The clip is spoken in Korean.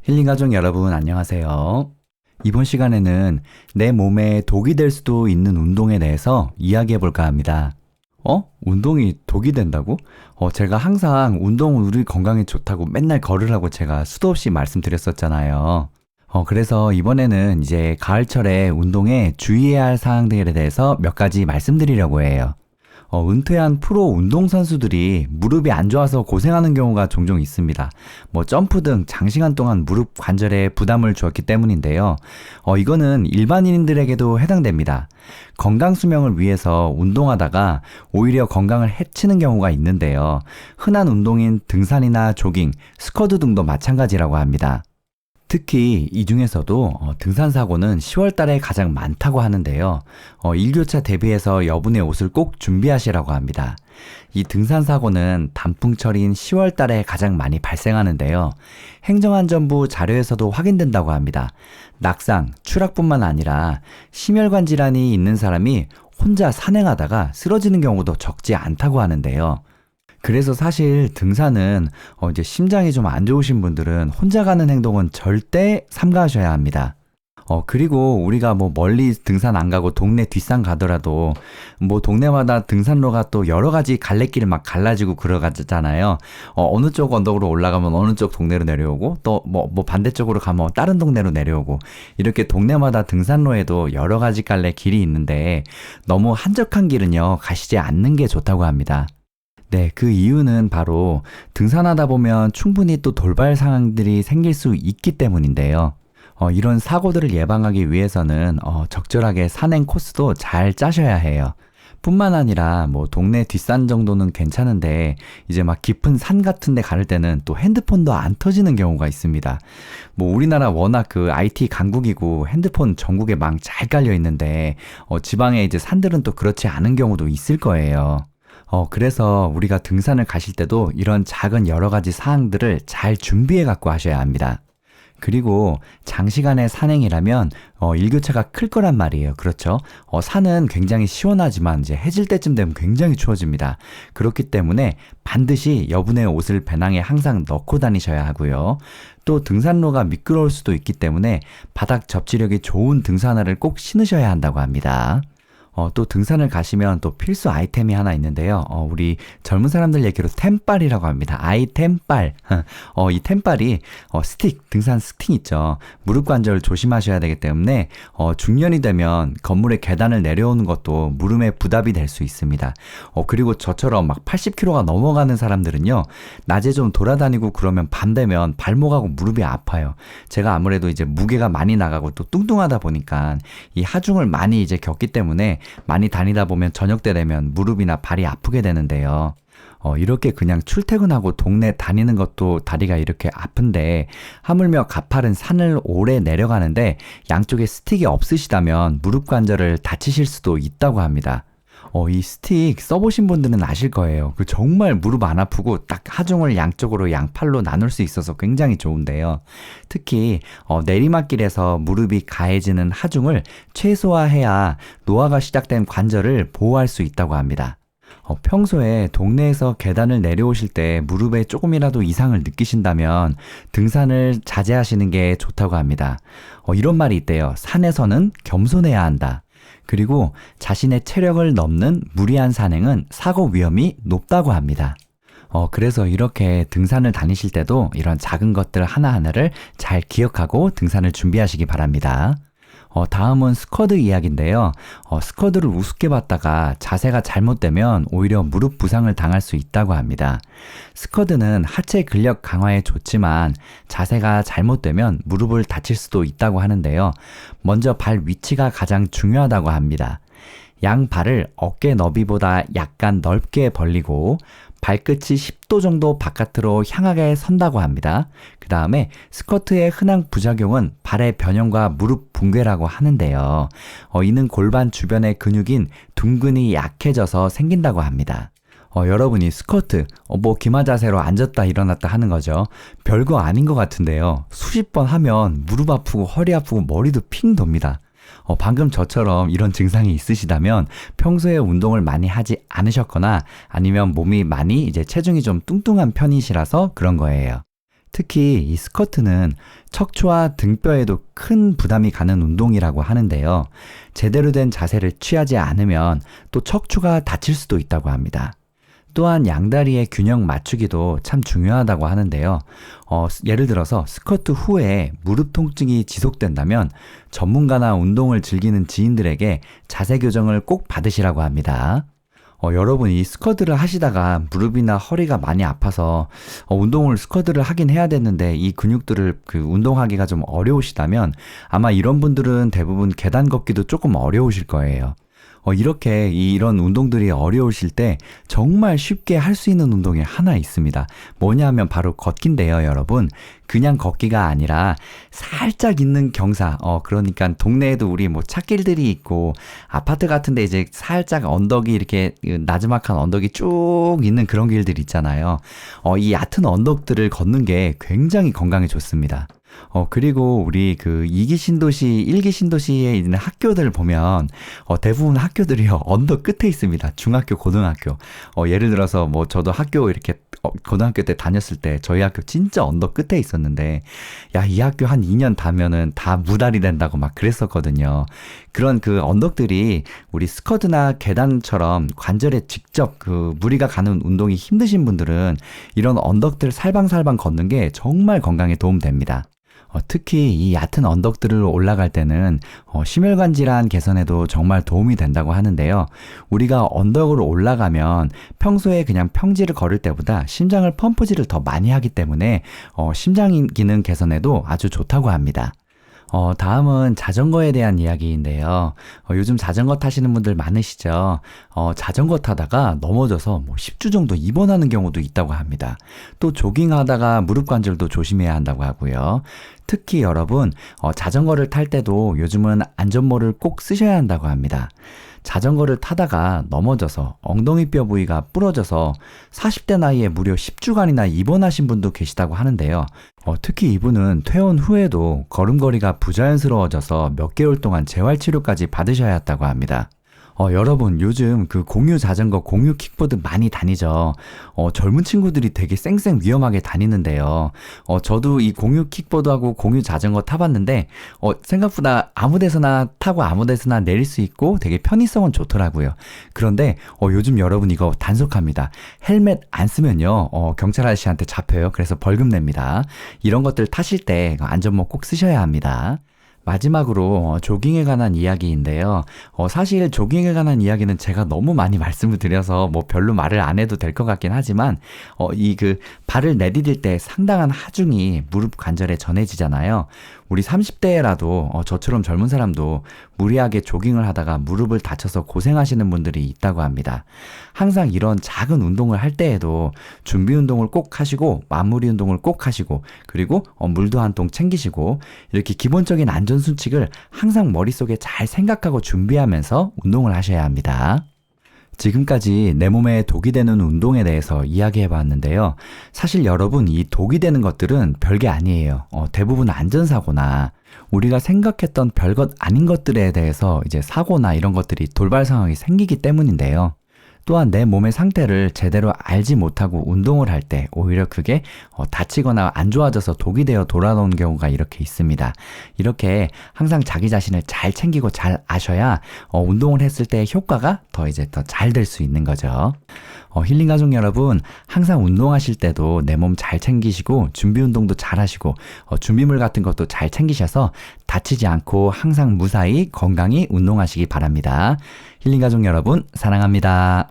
힐링 가족 여러분 안녕하세요. 이번 시간에는 내 몸에 독이 될 수도 있는 운동에 대해서 이야기해 볼까 합니다. 운동이 독이 된다고? 제가 항상 운동은 우리 건강에 좋다고 맨날 걸으라고 제가 수도 없이 말씀드렸었잖아요. 그래서 이번에는 이제 가을철에 운동에 주의해야 할 사항들에 대해서 몇 가지 말씀드리려고 해요. 은퇴한 프로 운동선수들이 무릎이 안 좋아서 고생하는 경우가 종종 있습니다. 점프 등 장시간 동안 무릎 관절에 부담을 주었기 때문인데요. 이거는 일반인들에게도 해당됩니다. 건강 수명을 위해서 운동하다가 오히려 건강을 해치는 경우가 있는데요. 흔한 운동인 등산이나 조깅, 스쿼트 등도 마찬가지라고 합니다. 특히 이 중에서도 등산 사고는 10월 달에 가장 많다고 하는데요. 일교차 대비해서 여분의 옷을 꼭 준비하시라고 합니다. 이 등산 사고는 단풍철인 10월 달에 가장 많이 발생하는데요. 행정안전부 자료에서도 확인된다고 합니다. 낙상, 추락뿐만 아니라 심혈관 질환이 있는 사람이 혼자 산행하다가 쓰러지는 경우도 적지 않다고 하는데요. 그래서 사실 등산은 이제 심장이 좀 안 좋으신 분들은 혼자 가는 행동은 절대 삼가하셔야 합니다. 그리고 우리가 멀리 등산 안 가고 동네 뒷산 가더라도 동네마다 등산로가 또 여러 가지 갈래길이 막 갈라지고 그러잖아요. 어느 쪽 언덕으로 올라가면 어느 쪽 동네로 내려오고 또 반대쪽으로 가면 다른 동네로 내려오고 이렇게 동네마다 등산로에도 여러 가지 갈래 길이 있는데 너무 한적한 길은요 가시지 않는 게 좋다고 합니다. 네, 그 이유는 바로 등산하다 보면 충분히 또 돌발 상황들이 생길 수 있기 때문인데요. 이런 사고들을 예방하기 위해서는 적절하게 산행 코스도 잘 짜셔야 해요. 뿐만 아니라 동네 뒷산 정도는 괜찮은데 이제 막 깊은 산 같은 데 갈 때는 또 핸드폰도 안 터지는 경우가 있습니다. 우리나라 워낙 그 IT 강국이고 핸드폰 전국에 망 잘 깔려 있는데 지방에 이제 산들은 또 그렇지 않은 경우도 있을 거예요. 그래서 우리가 등산을 가실 때도 이런 작은 여러 가지 사항들을 잘 준비해 갖고 하셔야 합니다. 그리고 장시간의 산행이라면 일교차가 클 거란 말이에요. 그렇죠? 산은 굉장히 시원하지만 이제 해질 때쯤 되면 굉장히 추워집니다. 그렇기 때문에 반드시 여분의 옷을 배낭에 항상 넣고 다니셔야 하고요. 또 등산로가 미끄러울 수도 있기 때문에 바닥 접지력이 좋은 등산화를 꼭 신으셔야 한다고 합니다. 또 등산을 가시면 또 필수 아이템이 하나 있는데요. 우리 젊은 사람들 얘기로 템빨이라고 합니다. 아이템빨. 이 템빨이 스틱, 등산 스틱 있죠. 무릎 관절 조심하셔야 되기 때문에 중년이 되면 건물의 계단을 내려오는 것도 무릎에 부담이 될 수 있습니다. 그리고 저처럼 막 80kg가 넘어가는 사람들은요. 낮에 좀 돌아다니고 그러면 밤 되면 발목하고 무릎이 아파요. 제가 아무래도 이제 무게가 많이 나가고 또 뚱뚱하다 보니까 이 하중을 많이 이제 겪기 때문에 많이 다니다 보면 저녁 때 되면 무릎이나 발이 아프게 되는데요. 이렇게 그냥 출퇴근하고 동네 다니는 것도 다리가 이렇게 아픈데 하물며 가파른 산을 오래 내려가는데 양쪽에 스틱이 없으시다면 무릎 관절을 다치실 수도 있다고 합니다. 이 스틱 써보신 분들은 아실 거예요. 정말 무릎 안 아프고 딱 하중을 양쪽으로 양팔로 나눌 수 있어서 굉장히 좋은데요. 특히 내리막길에서 무릎이 가해지는 하중을 최소화해야 노화가 시작된 관절을 보호할 수 있다고 합니다. 평소에 동네에서 계단을 내려오실 때 무릎에 조금이라도 이상을 느끼신다면 등산을 자제하시는 게 좋다고 합니다. 이런 말이 있대요. 산에서는 겸손해야 한다. 그리고 자신의 체력을 넘는 무리한 산행은 사고 위험이 높다고 합니다. 그래서 이렇게 등산을 다니실 때도 이런 작은 것들 하나하나를 잘 기억하고 등산을 준비하시기 바랍니다. 다음은 스쿼드 이야기인데요. 스쿼드를 우습게 봤다가 자세가 잘못되면 오히려 무릎 부상을 당할 수 있다고 합니다. 스쿼드는 하체 근력 강화에 좋지만 자세가 잘못되면 무릎을 다칠 수도 있다고 하는데요. 먼저 발 위치가 가장 중요하다고 합니다. 양 발을 어깨 너비보다 약간 넓게 벌리고 발끝이 10도 정도 바깥으로 향하게 선다고 합니다. 그 다음에 스쿼트의 흔한 부작용은 발의 변형과 무릎 붕괴라고 하는데요. 이는 골반 주변의 근육인 둔근이 약해져서 생긴다고 합니다. 여러분이 스쿼트, 기마 자세로 앉았다 일어났다 하는 거죠. 별거 아닌 것 같은데요. 수십 번 하면 무릎 아프고 허리 아프고 머리도 핑 돕니다. 방금 저처럼 이런 증상이 있으시다면 평소에 운동을 많이 하지 않으셨거나 아니면 몸이 많이 이제 체중이 좀 뚱뚱한 편이시라서 그런 거예요. 특히 이 스쿼트는 척추와 등뼈에도 큰 부담이 가는 운동이라고 하는데요. 제대로 된 자세를 취하지 않으면 또 척추가 다칠 수도 있다고 합니다. 또한 양다리의 균형 맞추기도 참 중요하다고 하는데요. 예를 들어서 스쿼트 후에 무릎 통증이 지속된다면 전문가나 운동을 즐기는 지인들에게 자세 교정을 꼭 받으시라고 합니다. 여러분 이 스쿼트를 하시다가 무릎이나 허리가 많이 아파서 운동을 스쿼트를 하긴 해야 되는데 이 근육들을 운동하기가 좀 어려우시다면 아마 이런 분들은 대부분 계단 걷기도 조금 어려우실 거예요. 이렇게 이런 운동들이 어려우실 때 정말 쉽게 할 수 있는 운동이 하나 있습니다. 뭐냐면 바로 걷기인데요, 여러분. 그냥 걷기가 아니라 살짝 있는 경사, 그러니까 동네에도 우리 뭐 찻길들이 있고 아파트 같은데 이제 살짝 언덕이 이렇게 나지막한 언덕이 쭉 있는 그런 길들 있잖아요. 이 얕은 언덕들을 걷는 게 굉장히 건강에 좋습니다. 그리고 우리 2기 신도시, 1기 신도시에 있는 학교들 보면, 대부분 학교들이요, 언덕 끝에 있습니다. 중학교, 고등학교. 예를 들어서 뭐 저도 학교 이렇게, 고등학교 때 다녔을 때 저희 학교 진짜 언덕 끝에 있었는데, 야, 이 학교 한 2년 다면은 다 무달이 된다고 막 그랬었거든요. 그런 언덕들이 우리 스쿼트나 계단처럼 관절에 직접 무리가 가는 운동이 힘드신 분들은 이런 언덕들 살방살방 걷는 게 정말 건강에 도움됩니다. 특히 이 얕은 언덕들을 올라갈 때는 심혈관 질환 개선에도 정말 도움이 된다고 하는데요. 우리가 언덕으로 올라가면 평소에 그냥 평지를 걸을 때보다 심장을 펌프질을 더 많이 하기 때문에 심장 기능 개선에도 아주 좋다고 합니다. 다음은 자전거에 대한 이야기인데요. 요즘 자전거 타시는 분들 많으시죠? 자전거 타다가 넘어져서 10주 정도 입원하는 경우도 있다고 합니다. 또 조깅하다가 무릎 관절도 조심해야 한다고 하고요. 특히 여러분, 자전거를 탈 때도 요즘은 안전모를 꼭 쓰셔야 한다고 합니다. 자전거를 타다가 넘어져서 엉덩이뼈 부위가 부러져서 40대 나이에 무려 10주간이나 입원하신 분도 계시다고 하는데요. 특히 이분은 퇴원 후에도 걸음걸이가 부자연스러워져서 몇 개월 동안 재활치료까지 받으셔야 했다고 합니다. 여러분 요즘 공유 자전거, 공유 킥보드 많이 다니죠. 젊은 친구들이 되게 쌩쌩 위험하게 다니는데요. 저도 이 공유 킥보드하고 공유 자전거 타봤는데 생각보다 아무 데서나 타고 아무 데서나 내릴 수 있고 되게 편의성은 좋더라고요. 그런데 요즘 여러분 이거 단속합니다. 헬멧 안 쓰면요 경찰 아저씨한테 잡혀요. 그래서 벌금 냅니다. 이런 것들 타실 때 안전모 꼭 쓰셔야 합니다. 마지막으로 조깅에 관한 이야기인데요. 사실 조깅에 관한 이야기는 제가 너무 많이 말씀을 드려서 별로 말을 안 해도 될 것 같긴 하지만 발을 내디딜 때 상당한 하중이 무릎 관절에 전해지잖아요. 우리 30대라도 저처럼 젊은 사람도 무리하게 조깅을 하다가 무릎을 다쳐서 고생하시는 분들이 있다고 합니다. 항상 이런 작은 운동을 할 때에도 준비 운동을 꼭 하시고 마무리 운동을 꼭 하시고 그리고 물도 한 통 챙기시고 이렇게 기본적인 안전 수칙을 항상 머릿속에 잘 생각하고 준비하면서 운동을 하셔야 합니다. 지금까지 내 몸에 독이 되는 운동에 대해서 이야기해 봤는데요. 사실 여러분 이 독이 되는 것들은 별게 아니에요. 대부분 안전사고나 우리가 생각했던 별것 아닌 것들에 대해서 이제 사고나 이런 것들이 돌발 상황이 생기기 때문인데요. 또한 내 몸의 상태를 제대로 알지 못하고 운동을 할 때 오히려 그게 다치거나 안 좋아져서 독이 되어 돌아오는 경우가 이렇게 있습니다. 이렇게 항상 자기 자신을 잘 챙기고 잘 아셔야 운동을 했을 때 효과가 더 잘 될 수 있는 거죠. 힐링 가족 여러분, 항상 운동하실 때도 내 몸 잘 챙기시고 준비 운동도 잘 하시고 준비물 같은 것도 잘 챙기셔서 다치지 않고 항상 무사히 건강히 운동하시기 바랍니다. 힐링 가족 여러분, 사랑합니다.